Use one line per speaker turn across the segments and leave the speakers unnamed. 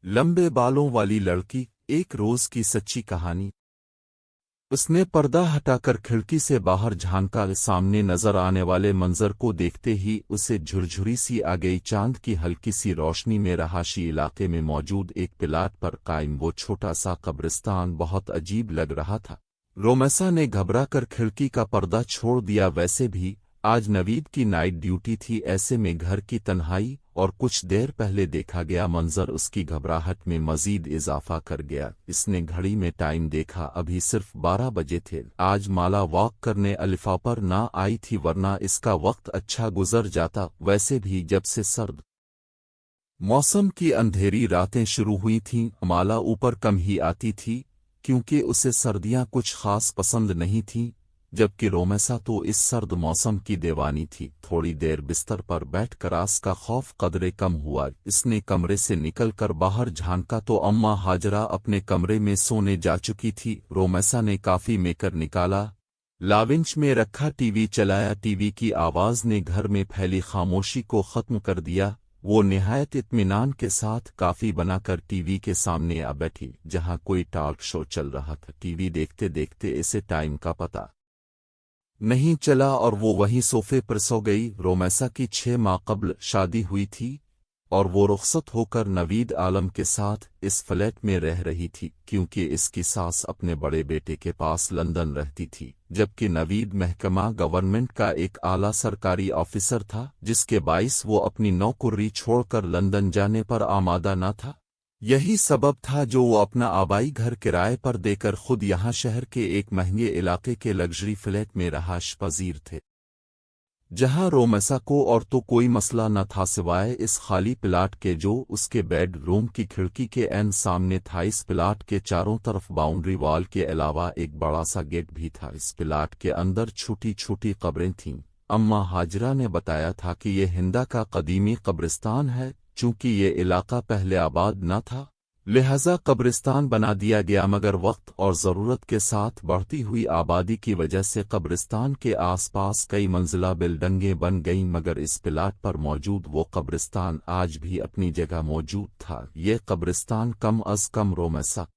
लंबे बालों वाली लड़की। एक रोज की सच्ची कहानी। उसने पर्दा हटाकर खिड़की से बाहर झांका। सामने नजर आने वाले मंजर को देखते ही उसे झुरझुरी सी आ गई। चांद की हल्की सी रोशनी में रहायशी इलाके में मौजूद एक प्लाट पर कायम वो छोटा सा कब्रिस्तान बहुत अजीब लग रहा था। रोमेसा ने घबराकर खिड़की का पर्दा छोड़ दिया। वैसे भी आज नवीद की नाइट ड्यूटी थी। ऐसे में घर की तन्हाई और कुछ देर पहले देखा गया मंजर उसकी घबराहट में मजीद इजाफा कर गया। इसने घड़ी में टाइम देखा, अभी सिर्फ 12 बजे थे। आज माला वॉक करने अलिफा पर ना आई थी, वरना इसका वक्त अच्छा गुजर जाता। वैसे भी जब से सर्द मौसम की अंधेरी रातें शुरू हुई थीं, माला ऊपर कम ही आती थी क्योंकि उसे सर्दियां कुछ खास पसंद नहीं थीं। जबकि रोमेसा तो इस सर्द मौसम की दीवानी थी। थोड़ी देर बिस्तर पर बैठकर आस का खौफ कदरे कम हुआ। इसने कमरे से निकलकर बाहर झांका तो अम्मा हाजरा अपने कमरे में सोने जा चुकी थी। रोमेसा ने काफी मेकर निकाला, लाविंच में रखा टीवी चलाया। टीवी की आवाज ने घर में फैली खामोशी को खत्म कर दिया। वो निहायत इत्मीनान के साथ काफी बनाकर टीवी के सामने आ बैठी, जहां कोई टॉक शो चल रहा था। टीवी देखते देखते इसे टाइम का पता नहीं चला और वो वहीं सोफे पर सो गई। रोमेसा की 6 माह कबल शादी हुई थी और वो रुखसत होकर नवीद आलम के साथ इस फ्लैट में रह रही थी, क्योंकि इसकी सास अपने बड़े बेटे के पास लंदन रहती थी। जबकि नवीद महकमा गवर्नमेंट का एक आला सरकारी ऑफिसर था, जिसके बाइस वो अपनी नौकरी छोड़कर लंदन जाने पर आमादा न था। यही सबब था जो वो अपना आबाई घर किराए पर देकर खुद यहाँ शहर के एक महंगे इलाके के लग्जरी फ्लैट में रहायश पजीर थे, जहां रोमेसा को और तो कोई मसला न था सिवाय इस खाली प्लाट के, जो उसके बेड रूम की खिड़की के ऐन सामने था। इस प्लाट के चारों तरफ बाउंड्री वॉल के अलावा एक बड़ा सा गेट भी था। इस प्लाट के अंदर छोटी छोटी कब्रें थीं। अम्मा हाजरा ने बताया था कि ये हिंदा का कदीमी कब्रिस्तान है। चूंकि ये इलाका पहले आबाद न था, लिहाजा कब्रिस्तान बना दिया गया, मगर वक्त और ज़रूरत के साथ बढ़ती हुई आबादी की वजह से कब्रिस्तान के आसपास कई मंजिला बिल्डिंगें बन गईं। मगर इस प्लाट पर मौजूद वो कब्रिस्तान आज भी अपनी जगह मौजूद था। ये कब्रिस्तान कम अज कम रोमेसा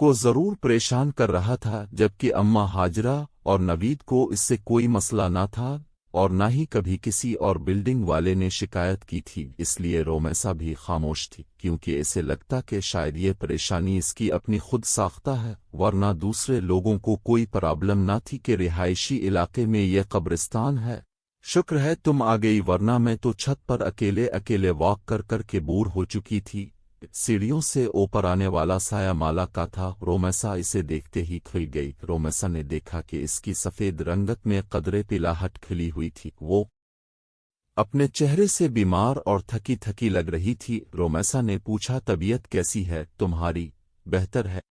को जरूर परेशान कर रहा था, जबकि अम्मा हाजरा और नवीद को इससे कोई मसला न था और न ही कभी किसी और बिल्डिंग वाले ने शिकायत की थी। इसलिए रोमेसा भी खामोश थी, क्योंकि इसे लगता कि शायद ये परेशानी इसकी अपनी खुद साख्ता है, वरना दूसरे लोगों को कोई प्रॉब्लम न थी कि रिहायशी इलाके में ये कब्रिस्तान है। शुक्र है तुम आ गई, वरना मैं तो छत पर अकेले अकेले वॉक कर कर के बोर हो चुकी थी। सीढ़ियों से ऊपर आने वाला साया माला का था। रोमेसा इसे देखते ही खिल गई। रोमेसा ने देखा कि इसकी सफेद रंगत में कदरे पिलाहट खिली हुई थी। वो अपने चेहरे से बीमार और थकी थकी लग रही थी। रोमेसा ने पूछा, तबीयत कैसी है तुम्हारी? बेहतर है।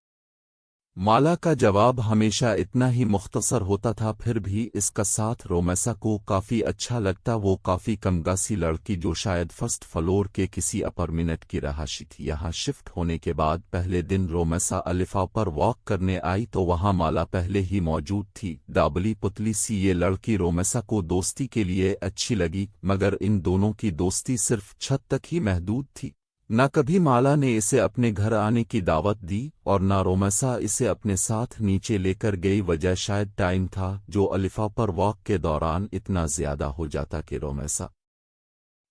माला का जवाब हमेशा इतना ही मुख्तसर होता था, फिर भी इसका साथ रोमेसा को काफी अच्छा लगता। वो काफी कमगासी लड़की जो शायद फर्स्ट फ्लोर के किसी अपार्टमेंट की रहायशी थी। यहाँ शिफ्ट होने के बाद पहले दिन रोमेसा अलिफा पर वॉक करने आई तो वहाँ माला पहले ही मौजूद थी। डाबली पुतली सी ये लड़की रोमेसा को दोस्ती के लिए अच्छी लगी, मगर इन दोनों की दोस्ती सिर्फ छत तक ही महदूद थी। न कभी माला ने इसे अपने घर आने की दावत दी और न रोमेसा इसे अपने साथ नीचे लेकर गई। वजह शायद टाइम था जो अलिफा पर वॉक के दौरान इतना ज्यादा हो जाता कि रोमेसा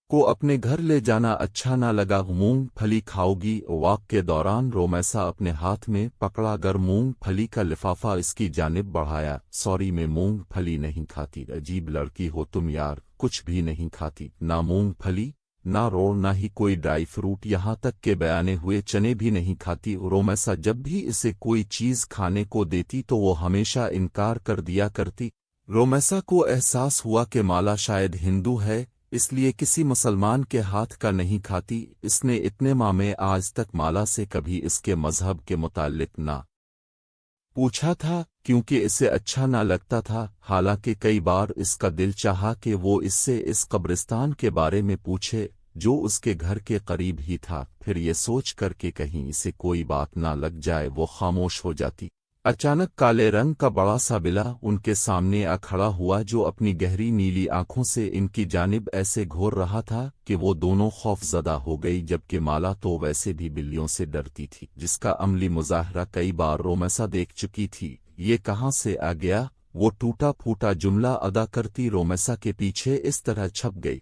को अपने घर ले जाना अच्छा न लगा। मूंग फली खाओगी? वॉक के दौरान रोमेसा अपने हाथ में पकड़ा गर मूंग फली का लिफाफा इसकी जानिब बढ़ाया। सॉरी, मैं मूंग फली नहीं खाती। अजीब लड़की हो तुम यार, कुछ भी नहीं खाती, ना मूंग फली, ना रोल, ना ही कोई ड्राई फ्रूट, यहाँ तक के बयाने हुए चने भी नहीं खाती। रोमेसा जब भी इसे कोई चीज खाने को देती तो वो हमेशा इनकार कर दिया करती। रोमेसा को एहसास हुआ कि माला शायद हिंदू है, इसलिए किसी मुसलमान के हाथ का नहीं खाती। इसने इतने माह में आज तक माला से कभी इसके मजहब के मुताल्लिक ना पूछा था, क्योंकि इसे अच्छा ना लगता था। हालांकि कई बार इसका दिल चाहा कि वो इससे इस कब्रिस्तान के बारे में पूछे, जो उसके घर के करीब ही था। फिर ये सोच कर कि कहीं इसे कोई बात ना लग जाए, वो खामोश हो जाती। अचानक काले रंग का बड़ा सा बिल्ला उनके सामने आ खड़ा हुआ, जो अपनी गहरी नीली आंखों से इनकी जानिब ऐसे घूर रहा था कि वो दोनों खौफजदा हो गई। जबकि माला तो वैसे भी बिल्लियों से डरती थी, जिसका अमली मुजाहरा कई बार रोमेसा देख चुकी थी। ये कहाँ से आ गया? वो टूटा फूटा जुमला अदा करती रोमेसा के पीछे इस तरह छप गई।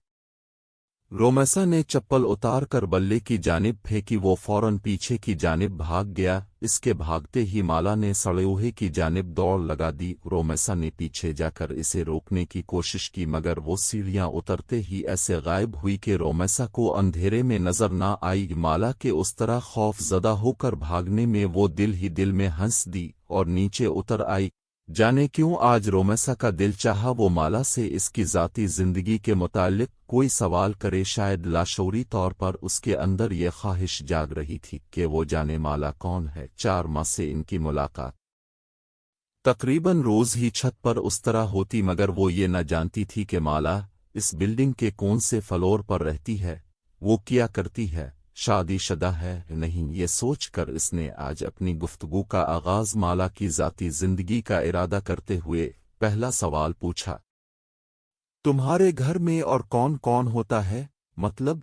रोमेसा ने चप्पल उतार कर बल्ले की जानिब फेंकी। वो फौरन पीछे की जानिब भाग गया। इसके भागते ही माला ने सड़ेऊहे की जानिब दौड़ लगा दी। रोमेसा ने पीछे जाकर इसे रोकने की कोशिश की, मगर वो सीढ़ियां उतरते ही ऐसे गायब हुई कि रोमेसा को अंधेरे में नजर न आई। माला के उस तरह खौफजदा होकर भागने में वो दिल ही दिल में हंस दी और नीचे उतर आई। जाने क्यों आज रोमेसा का दिल चाहा वो माला से इसकी ज़ाती ज़िंदगी के मुताल्लिक कोई सवाल करे। शायद लाशऊरी तौर पर उसके अंदर ये ख्वाहिश जाग रही थी कि वो जाने माला कौन है। 4 माह से इनकी मुलाकात तकरीबन रोज़ ही छत पर उस तरह होती, मगर वो ये न जानती थी कि माला इस बिल्डिंग के कौन से फ्लोर पर रहती है, वो क्या करती है, शादीशुदा है नहीं। ये सोचकर इसने आज अपनी गुफ्तगू का आगाज माला की ज़ाती ज़िंदगी का इरादा करते हुए पहला सवाल पूछा, तुम्हारे घर में और कौन कौन होता है? मतलब?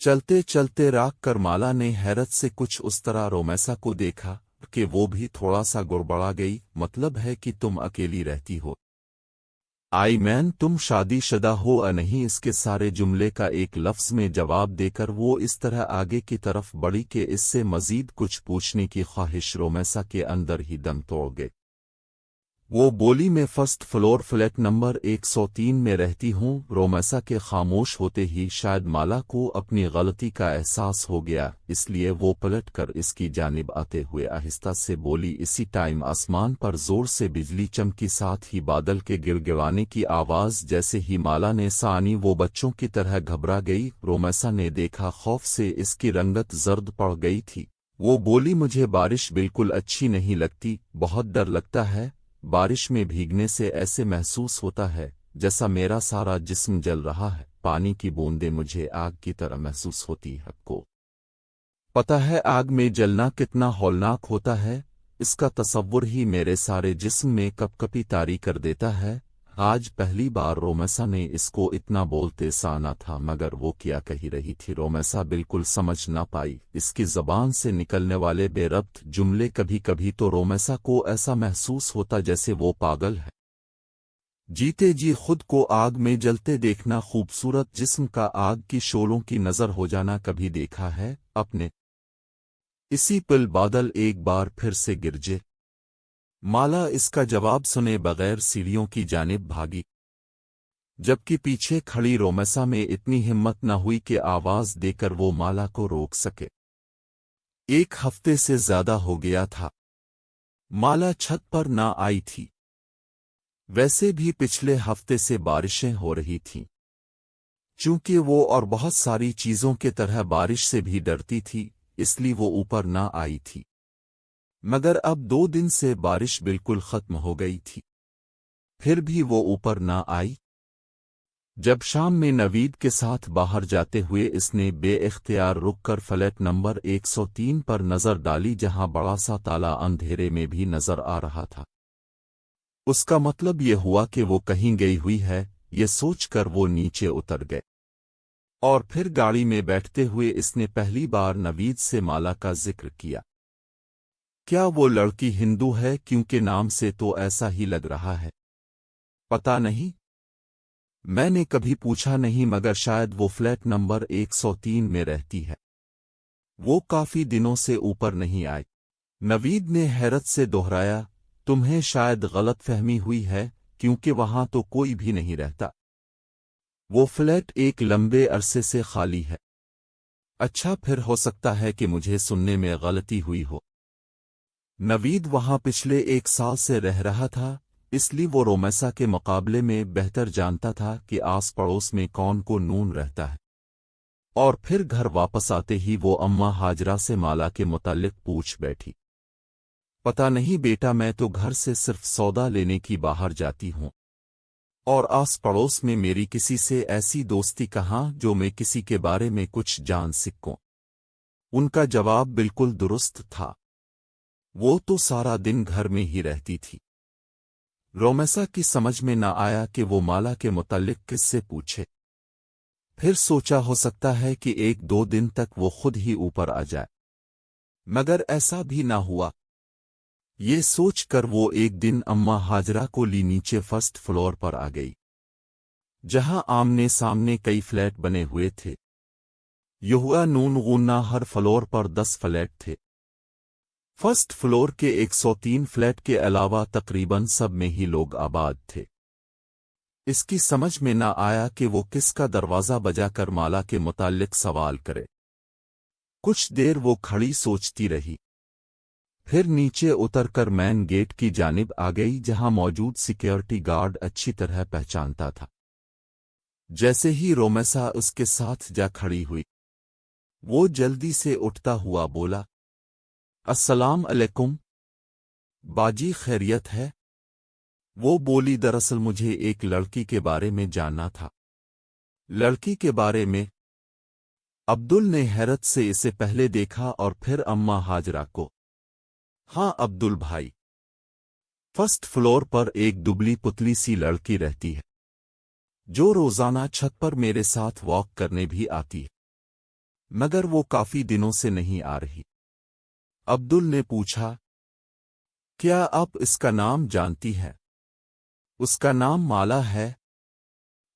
चलते चलते राख कर माला ने हैरत से कुछ उस तरह रोमेसा को देखा कि वो भी थोड़ा सा गुड़बड़ा गई। मतलब है कि तुम अकेली रहती हो? आई मैन, तुम शादीशुदा हो या नहीं? इसके सारे जुमले का एक लफ्ज़ में जवाब देकर वो इस तरह आगे की तरफ बढ़ी कि इससे मज़ीद कुछ पूछने की ख्वाहिश रोमेसा के अंदर ही दम तोड़ गई। वो बोली, मैं फर्स्ट फ्लोर फ्लैट नंबर 103 में रहती हूँ। रोमेसा के खामोश होते ही शायद माला को अपनी गलती का एहसास हो गया, इसलिए वो पलट कर इसकी जानिब आते हुए आहिस्ता से बोली। इसी टाइम आसमान पर जोर से बिजली चमकी, साथ ही बादल के गिड़गिड़ाने की आवाज़। जैसे ही माला ने सानी वो बच्चों की तरह घबरा गई। रोमेसा ने देखा खौफ से इसकी रंगत जर्द पड़ गई थी। वो बोली, मुझे बारिश बिल्कुल अच्छी नहीं लगती, बहुत डर लगता है। बारिश में भीगने से ऐसे महसूस होता है जैसा मेरा सारा जिस्म जल रहा है। पानी की बूंदें मुझे आग की तरह महसूस होती है। आपको पता है आग में जलना कितना हौलनाक होता है? इसका तसव्वुर ही मेरे सारे जिस्म में कपकपी तारी कर देता है। आज पहली बार रोमेसा ने इसको इतना बोलते साना था, मगर वो क्या कही रही थी रोमेसा बिल्कुल समझ ना पाई। इसकी ज़बान से निकलने वाले बेरब्त जुमले कभी कभी तो रोमेसा को ऐसा महसूस होता जैसे वो पागल है। जीते जी खुद को आग में जलते देखना, खूबसूरत जिस्म का आग की शोलों की नज़र हो जाना कभी देखा है अपने? इसी पल बादल एक बार फिर से गिरजे। माला इसका जवाब सुने बगैर सीढ़ियों की जानिब भागी, जबकि पीछे खड़ी रोमेसा में इतनी हिम्मत न हुई कि आवाज देकर वो माला को रोक सके। 1 हफ्ते से ज्यादा हो गया था माला छत पर ना आई थी। वैसे भी पिछले हफ्ते से बारिशें हो रही थीं। चूंकि वो और बहुत सारी चीजों के तरह बारिश से भी डरती थी, इसलिए वो ऊपर ना आई थी। मगर अब 2 दिन से बारिश बिल्कुल खत्म हो गई थी, फिर भी वो ऊपर ना आई। जब शाम में नवीद के साथ बाहर जाते हुए इसने बेइख्तियार रुककर फ्लैट नंबर 103 पर नजर डाली, जहां बड़ा सा ताला अंधेरे में भी नजर आ रहा था। उसका मतलब ये हुआ कि वो कहीं गई हुई है। ये सोचकर वो नीचे उतर गए और फिर गाड़ी में बैठते हुए इसने पहली बार नवीद से माला का जिक्र किया। क्या वो लड़की हिंदू है? क्योंकि नाम से तो ऐसा ही लग रहा है। पता नहीं, मैंने कभी पूछा नहीं, मगर शायद वो फ्लैट नंबर 103 में रहती है। वो काफी दिनों से ऊपर नहीं आई। नवीद ने हैरत से दोहराया, तुम्हें शायद गलतफहमी हुई है, क्योंकि वहां तो कोई भी नहीं रहता। वो फ्लैट एक लंबे अरसे से खाली है। अच्छा, फिर हो सकता है कि मुझे सुनने में गलती हुई हो। नवीद वहां पिछले 1 साल से रह रहा था, इसलिए वो रोमेसा के मुकाबले में बेहतर जानता था कि आस पड़ोस में कौन को नून रहता है। और फिर घर वापस आते ही वो अम्मा हाजरा से माला के मुताल्लिक पूछ बैठी। पता नहीं बेटा, मैं तो घर से सिर्फ सौदा लेने की बाहर जाती हूँ, और आस पड़ोस में मेरी किसी से ऐसी दोस्ती कहाँ जो मैं किसी के बारे में कुछ जान सकूं। उनका जवाब बिल्कुल दुरुस्त था। वो तो सारा दिन घर में ही रहती थी। रोमेसा की समझ में न आया कि वो माला के मुतालिक किससे पूछे। फिर सोचा हो सकता है कि 1-2 दिन तक वो खुद ही ऊपर आ जाए, मगर ऐसा भी ना हुआ। ये सोच कर वो एक दिन अम्मा हाजरा को ली नीचे फर्स्ट फ्लोर पर आ गई, जहां आमने सामने कई फ्लैट बने हुए थे। युवा नून गुन्ना हर फ्लोर पर 10 फ्लैट थे। फर्स्ट फ्लोर के 103 फ्लैट के अलावा तकरीबन सब में ही लोग आबाद थे। इसकी समझ में न आया कि वो किसका दरवाज़ा बजाकर माला के मुताल्लिक सवाल करे। कुछ देर वो खड़ी सोचती रही, फिर नीचे उतरकर मैन गेट की जानिब आ गई, जहां मौजूद सिक्योरिटी गार्ड अच्छी तरह पहचानता था। जैसे ही रोमेसा उसके साथ जा खड़ी हुई, वो जल्दी से उठता हुआ बोला, अस्सलाम अलैकुम बाजी, खैरियत है? वो बोली, दरअसल मुझे एक लड़की के बारे में जानना था। लड़की के बारे में? अब्दुल ने हैरत से इसे पहले देखा और फिर अम्मा हाजरा को। हाँ अब्दुल भाई, फर्स्ट फ्लोर पर एक दुबली पुतली सी लड़की रहती है, जो रोजाना छत पर मेरे साथ वॉक करने भी आती है, मगर वो काफी दिनों से नहीं आ रही। अब्दुल ने पूछा, क्या आप इसका नाम जानती है? उसका नाम माला है,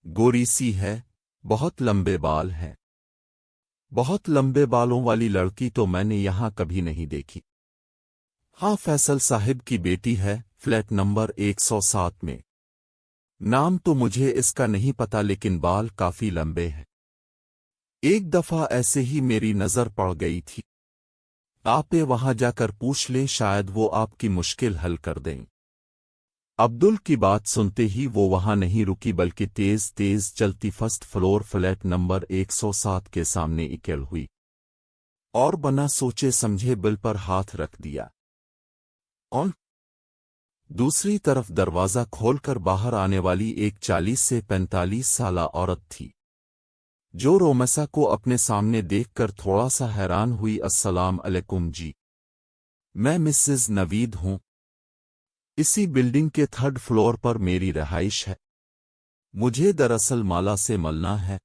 गोरी सी है, बहुत लंबे बाल हैं। बहुत लंबे बालों वाली लड़की तो मैंने यहां कभी नहीं देखी। हाँ, फैसल साहिब की बेटी है, फ्लैट नंबर 107 में। नाम तो मुझे इसका नहीं पता, लेकिन बाल काफी लंबे हैं। एक दफा ऐसे ही मेरी नजर पड़ गई थी। आप वहां जाकर पूछ लें, शायद वो आपकी मुश्किल हल कर दें। अब्दुल की बात सुनते ही वो वहां नहीं रुकी, बल्कि तेज तेज चलती फर्स्ट फ्लोर फ्लैट नंबर 107 के सामने इकल हुई और बना सोचे समझे बिल पर हाथ रख दिया। और दूसरी तरफ दरवाजा खोलकर बाहर आने वाली एक 40 से 45 साला औरत थी, जो रोमेसा को अपने सामने देखकर थोड़ा सा हैरान हुई। अस्सलाम अलैकुम जी, मैं मिसेस नवीद हूं। इसी बिल्डिंग के 3rd फ्लोर पर मेरी रहाइश है। मुझे दरअसल माला से मिलना है।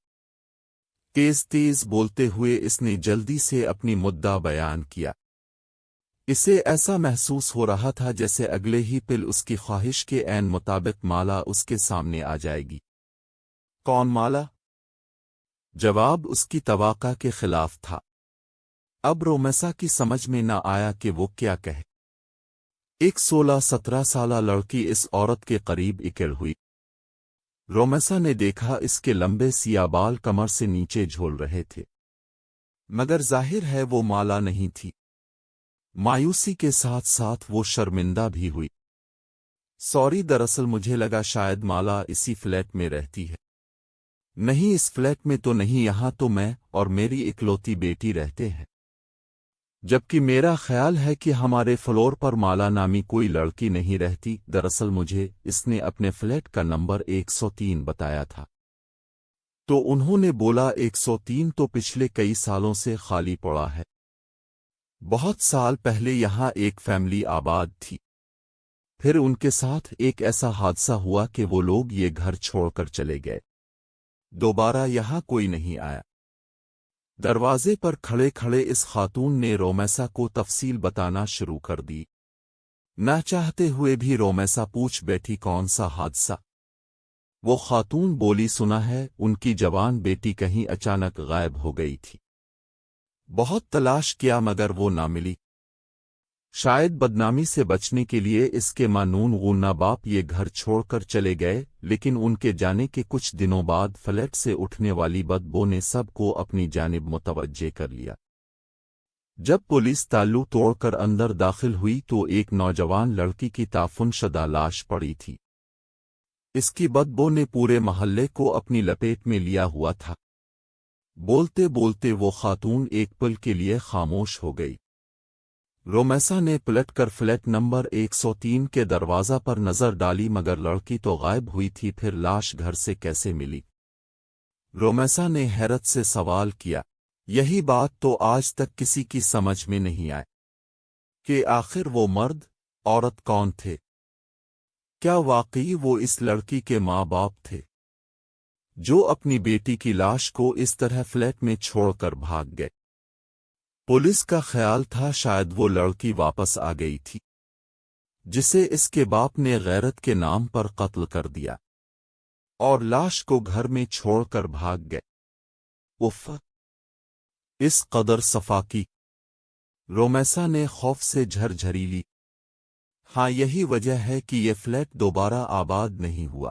तेज तेज बोलते हुए इसने जल्दी से अपनी मुद्दा बयान किया। इसे ऐसा महसूस हो रहा था जैसे अगले ही पल उसकी ख्वाहिश के ऐन मुताबिक माला उसके सामने आ जाएगी। कौन माला? जवाब उसकी तवाक़ा के खिलाफ था। अब रोमेसा की समझ में न आया कि वो क्या कहे। एक 16-17 साला लड़की इस औरत के करीब इकल हुई। रोमेसा ने देखा इसके लंबे सिया बाल कमर से नीचे झूल रहे थे, मगर जाहिर है वो माला नहीं थी। मायूसी के साथ साथ वो शर्मिंदा भी हुई। सॉरी, दरअसल मुझे लगा शायद माला इसी फ्लैट में रहती है। नहीं, इस फ्लैट में तो नहीं, यहां तो मैं और मेरी इकलौती बेटी रहते हैं। जबकि मेरा ख्याल है कि हमारे फ्लोर पर माला नामी कोई लड़की नहीं रहती। दरअसल मुझे इसने अपने फ्लैट का नंबर 103 बताया था। तो उन्होंने बोला 103 तो पिछले कई सालों से खाली पड़ा है। बहुत साल पहले यहां एक फैमिली आबाद थी, फिर उनके साथ एक ऐसा हादसा हुआ कि वो लोग ये घर छोड़कर चले गए। दोबारा यहां कोई नहीं आया। दरवाजे पर खड़े खड़े इस खातून ने रोमेसा को तफसील बताना शुरू कर दी। न चाहते हुए भी रोमेसा पूछ बैठी, कौन सा हादसा? वो खातून बोली, सुना है उनकी जवान बेटी कहीं अचानक गायब हो गई थी। बहुत तलाश किया मगर वो ना मिली। शायद बदनामी से बचने के लिए इसके मानून गुन्ना बाप ये घर छोड़कर चले गए, लेकिन उनके जाने के कुछ दिनों बाद फ्लैट से उठने वाली बदबू ने सबको अपनी जानिब मुतवज्जे कर लिया। जब पुलिस ताल्लु तोड़कर अंदर दाखिल हुई तो एक नौजवान लड़की की ताफुनशदा लाश पड़ी थी। इसकी बदबू ने पूरे मोहल्ले को अपनी लपेट में लिया हुआ था। बोलते बोलते वो खातून एक पल के लिए खामोश हो गई। रोमेसा ने पलटकर फ्लैट नंबर 103 के दरवाजा पर नजर डाली, मगर लड़की तो गायब हुई थी। फिर लाश घर से कैसे मिली? रोमेसा ने हैरत से सवाल किया। यही बात तो आज तक किसी की समझ में नहीं आई। کہ آخر وہ مرد عورت کون تھے؟ کیا واقعی وہ اس لڑکی کے ماں باپ تھے جو اپنی بیٹی کی لاش کو اس طرح فلیٹ میں چھوڑ کر بھاگ گئے؟ پولیس کا خیال تھا شاید وہ لڑکی واپس آ گئی تھی جسے اس کے باپ نے غیرت کے نام پر قتل کر دیا اور لاش کو گھر میں چھوڑ کر بھاگ گئے۔ اف! اس قدر صفا کی رومیسا نے خوف سے جھرجھری لی۔ ہاں، یہی وجہ ہے کہ یہ فلیٹ دوبارہ آباد نہیں ہوا۔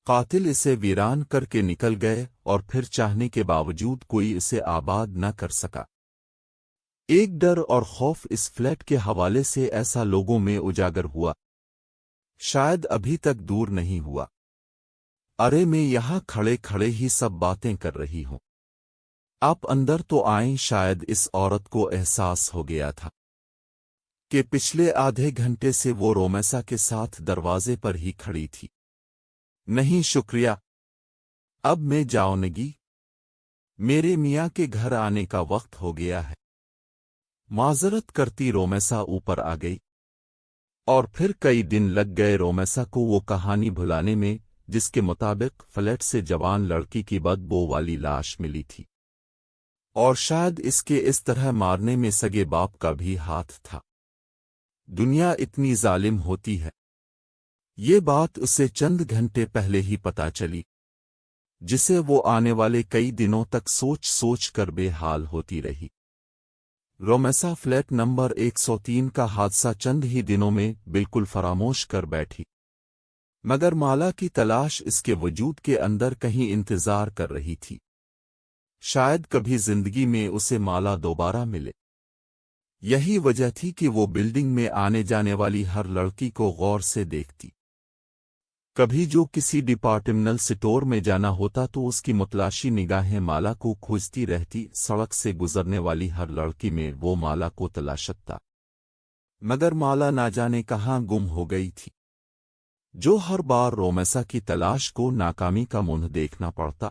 قاتل اسے ویران کر کے نکل گئے اور پھر چاہنے کے باوجود کوئی اسے آباد نہ کر سکا۔ ایک ڈر اور خوف اس فلیٹ کے حوالے سے ایسا لوگوں میں اجاگر ہوا، شاید ابھی تک دور نہیں ہوا۔ ارے میں یہاں کھڑے کھڑے ہی سب باتیں کر رہی ہوں، آپ اندر تو آئیں۔ شاید اس عورت کو احساس ہو گیا تھا کہ پچھلے آدھے گھنٹے سے وہ رومیسا کے ساتھ دروازے پر ہی کھڑی تھی۔ نہیں شکریہ، اب میں جاؤنگی، میرے میاں کے گھر آنے کا وقت ہو گیا ہے۔ معذرت کرتی رومیسا اوپر آ گئی، اور پھر کئی دن لگ گئے رومیسا کو وہ کہانی بھلانے میں جس کے مطابق فلیٹ سے جوان لڑکی کی بدبو والی لاش ملی تھی، اور شاید اس کے اس طرح مارنے میں سگے باپ کا بھی ہاتھ تھا۔ دنیا اتنی ظالم ہوتی ہے، یہ بات اسے چند گھنٹے پہلے ہی پتہ چلی، جسے وہ آنے والے کئی دنوں تک سوچ سوچ کر بے حال ہوتی رہی۔ رومیسا فلیٹ نمبر 103 کا حادثہ چند ہی دنوں میں بالکل فراموش کر بیٹھی، مگر مالا کی تلاش اس کے وجود کے اندر کہیں انتظار کر رہی تھی۔ شاید کبھی زندگی میں اسے مالا دوبارہ ملے۔ یہی وجہ تھی کہ وہ بلڈنگ میں آنے جانے والی ہر لڑکی کو غور سے دیکھتی۔ کبھی جو کسی ڈپارٹمنٹل سٹور میں جانا ہوتا تو اس کی متلاشی نگاہیں مالا کو کھوجتی رہتی، سڑک سے گزرنے والی ہر لڑکی میں وہ مالا کو تلاشتا، مگر مالا نہ جانے کہاں گم ہو گئی تھی۔ جو ہر بار رومیسا کی تلاش کو ناکامی کا منہ دیکھنا پڑتا۔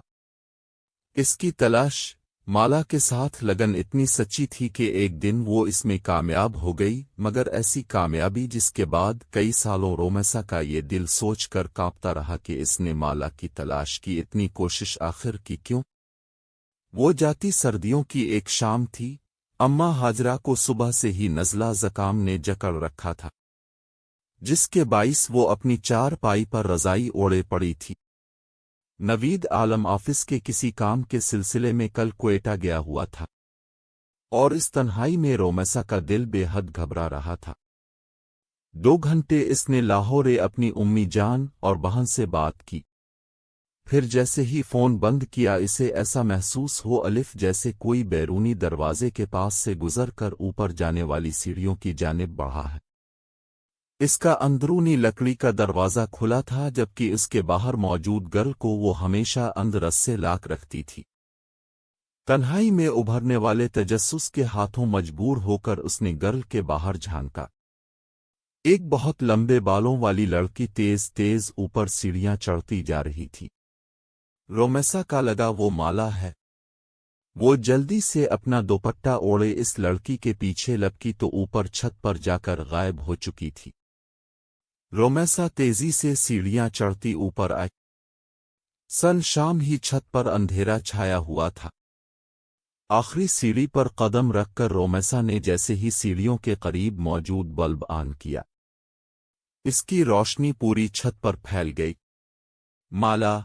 اس کی تلاش مالا کے ساتھ لگن اتنی سچی تھی کہ ایک دن وہ اس میں کامیاب ہو گئی، مگر ایسی کامیابی جس کے بعد کئی سالوں رومیسا کا یہ دل سوچ کر کانپتا رہا کہ اس نے مالا کی تلاش کی اتنی کوشش آخر کی کیوں؟ وہ جاتی سردیوں کی ایک شام تھی، اماں ہاجرہ کو صبح سے ہی نزلہ زکام نے جکڑ رکھا تھا، جس کے باعث وہ اپنی چارپائی پر رضائی اوڑے پڑی تھی۔ نوید عالم آفس کے کسی کام کے سلسلے میں کل کوئٹہ گیا ہوا تھا، اور اس تنہائی میں رومیسا کا دل بے حد گھبرا رہا تھا۔ 2 گھنٹے اس نے لاہور اپنی امی جان اور بہن سے بات کی، پھر جیسے ہی فون بند کیا اسے ایسا محسوس ہو الف جیسے کوئی بیرونی دروازے کے پاس سے گزر کر اوپر جانے والی سیڑھیوں کی جانب بڑھا ہے۔ اس کا اندرونی لکڑی کا دروازہ کھلا تھا، جبکہ اس کے باہر موجود گرل کو وہ ہمیشہ اندر رسے لاک رکھتی تھی۔ تنہائی میں ابھرنے والے تجسس کے ہاتھوں مجبور ہو کر اس نے گرل کے باہر جھانکا۔ ایک بہت لمبے بالوں والی لڑکی تیز تیز اوپر سیڑھیاں چڑھتی جا رہی تھی۔ رومیسا کا لگا وہ مالا ہے۔ وہ جلدی سے اپنا دوپٹہ اوڑھے اس لڑکی کے پیچھے لپکی تو اوپر چھت پر جا کر غائب ہو چکی تھی۔ رومیسا تیزی سے سیڑھیاں چڑھتی اوپر آئی۔ سن شام ہی چھت پر اندھیرا چھایا ہوا تھا۔ آخری سیڑھی پر قدم رکھ کر رومیسا نے جیسے ہی سیڑھیوں کے قریب موجود بلب آن کیا، اس کی روشنی پوری چھت پر پھیل گئی۔ مالا،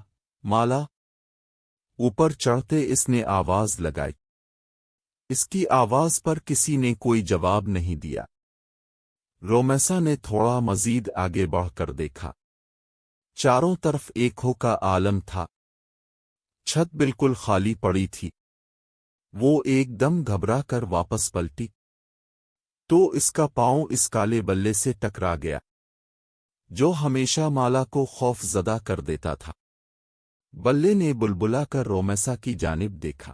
مالا! اوپر چڑھتے اس نے آواز لگائی۔ اس کی آواز پر کسی نے کوئی جواب نہیں دیا۔ رومیسا نے تھوڑا مزید آگے بڑھ کر دیکھا۔ چاروں طرف ایکھو کا عالم تھا، چھت بالکل خالی پڑی تھی۔ وہ ایک دم گھبرا کر واپس پلٹی تو اس کا پاؤں اس کالے بلے سے ٹکرا گیا جو ہمیشہ مالا کو خوف زدہ کر دیتا تھا۔ بلے نے بلبلا کر رومیسا کی جانب دیکھا۔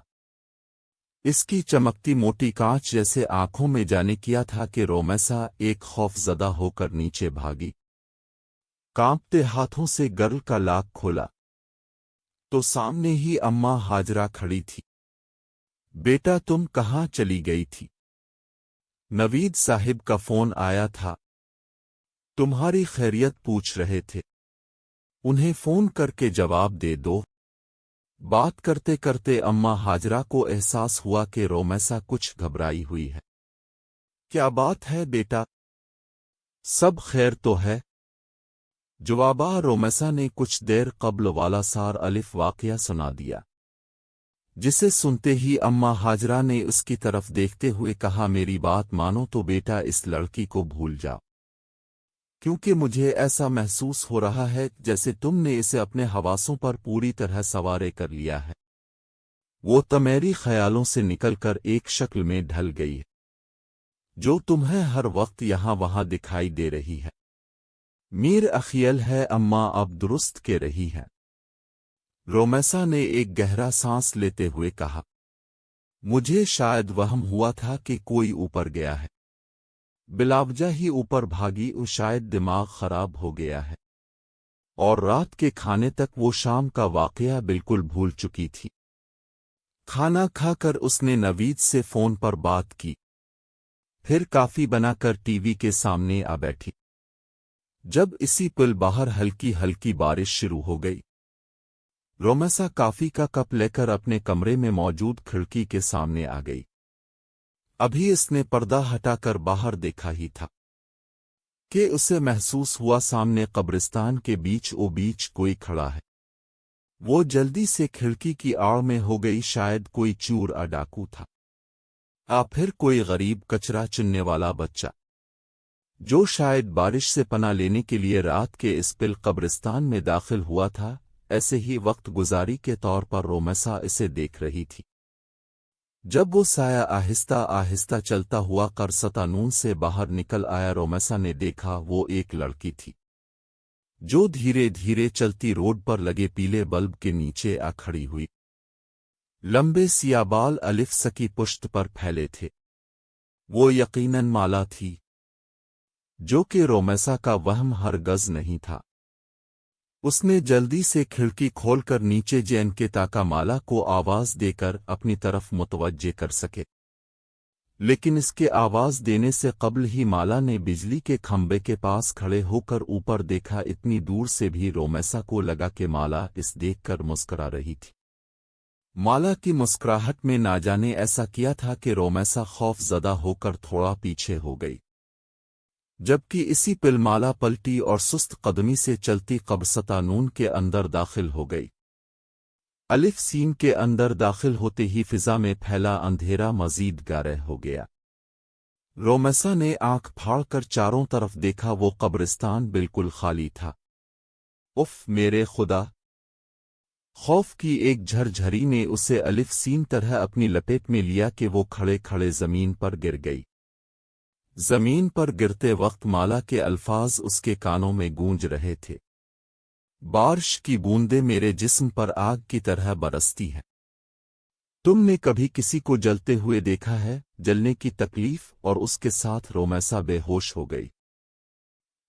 اس کی چمکتی موٹی کانچ جیسے آنکھوں میں جانے کیا تھا کہ رومیسا ایک خوف زدہ ہو کر نیچے بھاگی۔ کانپتے ہاتھوں سے گرل کا لاک کھولا تو سامنے ہی اماں ہاجرہ کھڑی تھی۔ بیٹا تم کہاں چلی گئی تھی؟ नवीद साहिब का फोन आया था। तुम्हारी खैरियत पूछ रहे थे। उन्हें फोन करके जवाब दे दो। बात करते करते अम्मा हाजरा को एहसास हुआ कि रोमैसा कुछ घबराई हुई है। क्या बात है बेटा? सब खैर तो है? जवाबा रोमैसा ने कुछ देर कब्ल वाला सार अलिफ वाकया सुना दिया, जिसे सुनते ही अम्मा हाजरा ने उसकी तरफ देखते हुए कहा, मेरी बात मानो तो बेटा इस लड़की को भूल जाओ, क्योंकि मुझे ऐसा महसूस हो रहा है जैसे तुमने इसे अपने हवासों पर पूरी तरह सवारे कर लिया है। वो तुम्हारी ख्यालों से निकलकर एक शक्ल में ढल गई है, जो तुम्हें हर वक्त यहां वहां दिखाई दे रही है। मीर अखियल है अम्मा, अब दुरुस्त के रही है। रोमैसा ने एक गहरा सांस लेते हुए कहा, मुझे शायद वहम हुआ था कि कोई ऊपर गया है। बिलावजा ही ऊपर भागी, और शायद दिमाग खराब हो गया है। और रात के खाने तक वो शाम का वाकया बिल्कुल भूल चुकी थी। खाना खाकर उसने नवीद से फोन पर बात की, फिर काफी बनाकर टीवी के सामने आ बैठी। जब इसी पल बाहर हल्की हल्की बारिश शुरू हो गई, रोमैसा काफी का कप लेकर अपने कमरे में मौजूद खिड़की के सामने आ गई। अभी इसने पर्दा हटाकर बाहर देखा ही था कि उसे महसूस हुआ सामने कब्रिस्तान के बीच कोई खड़ा है। वो जल्दी से खिड़की की आड़ में हो गई। शायद कोई चोर या डाकू था, या फिर कोई गरीब कचरा चुनने वाला बच्चा, जो शायद बारिश से पनाह लेने के लिए रात के इस पिल कब्रिस्तान में दाखिल हुआ था। ऐसे ही वक्त गुजारी के तौर पर रोमैसा इसे देख रही थी। जब वो साया आहिस्ता आहिस्ता चलता हुआ करसतानून से बाहर निकल आया, रोमैसा ने देखा वो एक लड़की थी, जो धीरे धीरे चलती रोड पर लगे पीले बल्ब के नीचे आ खड़ी हुई। लंबे सिया बाल अलिफ सकी पुश्त पर फैले थे। वो यकीनन माला थी, जो कि रोमैसा का वहम हरगज नहीं था। उसने जल्दी से खिड़की खोलकर नीचे जैन के ताका माला को आवाज देकर अपनी तरफ मुतवज्जे कर सके, लेकिन इसके आवाज देने से कबल ही माला ने बिजली के खंबे के पास खड़े होकर ऊपर देखा। इतनी दूर से भी रोमैसा को लगा कि माला इस देखकर मुस्कुरा रही थी। माला की मुस्कुराहट में ना जाने ऐसा किया था कि रोमैसा खौफजदा होकर थोड़ा पीछे हो गई। जबकि इसी पल माला पलटी और सुस्त कदमी से चलती कब्रिस्तानून के अंदर दाखिल हो गई। अलिफ सीन के अंदर दाखिल होते ही फिजा में फैला अंधेरा मजीद गाढ़ा हो गया। रोमैसा ने आंख फाड़कर चारों तरफ देखा। वो कब्रिस्तान बिल्कुल खाली था। उफ मेरे खुदा! खौफ की एक झरझरी ने उसे अलिफ सीन तरह अपनी लपेट में लिया कि वो खड़े खड़े जमीन पर गिर गई। जमीन पर गिरते वक्त माला के अल्फाज उसके कानों में गूंज रहे थे, बारिश की बूंदें मेरे जिस्म पर आग की तरह बरसती हैं। तुमने कभी किसी को जलते हुए देखा है? जलने की तकलीफ। और उसके साथ रोमैसा बेहोश हो गई।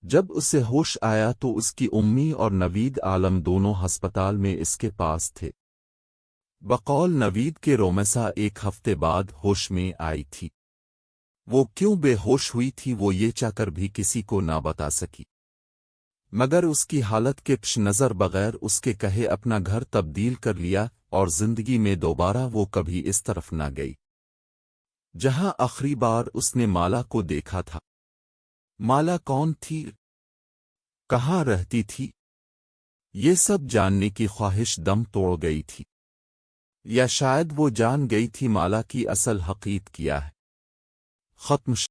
जब उसे होश आया तो उसकी उम्मी और नवीद आलम दोनों अस्पताल में इसके पास थे। बकौल नवीद के रोमैसा एक हफ्ते बाद होश में आई थी। वो क्यों बेहोश हुई थी वो ये चाहकर भी किसी को ना बता सकी, मगर उसकी हालत के पेश नज़र बगैर उसके कहे अपना घर तब्दील कर लिया और जिंदगी में दोबारा वो कभी इस तरफ ना गई जहां आखिरी बार उसने माला को देखा था। माला कौन थी? कहाँ रहती थी? ये सब जानने की ख्वाहिश दम तोड़ गई थी, या शायद वो जान गई थी माला की असल हकीकत क्या है। खत्म।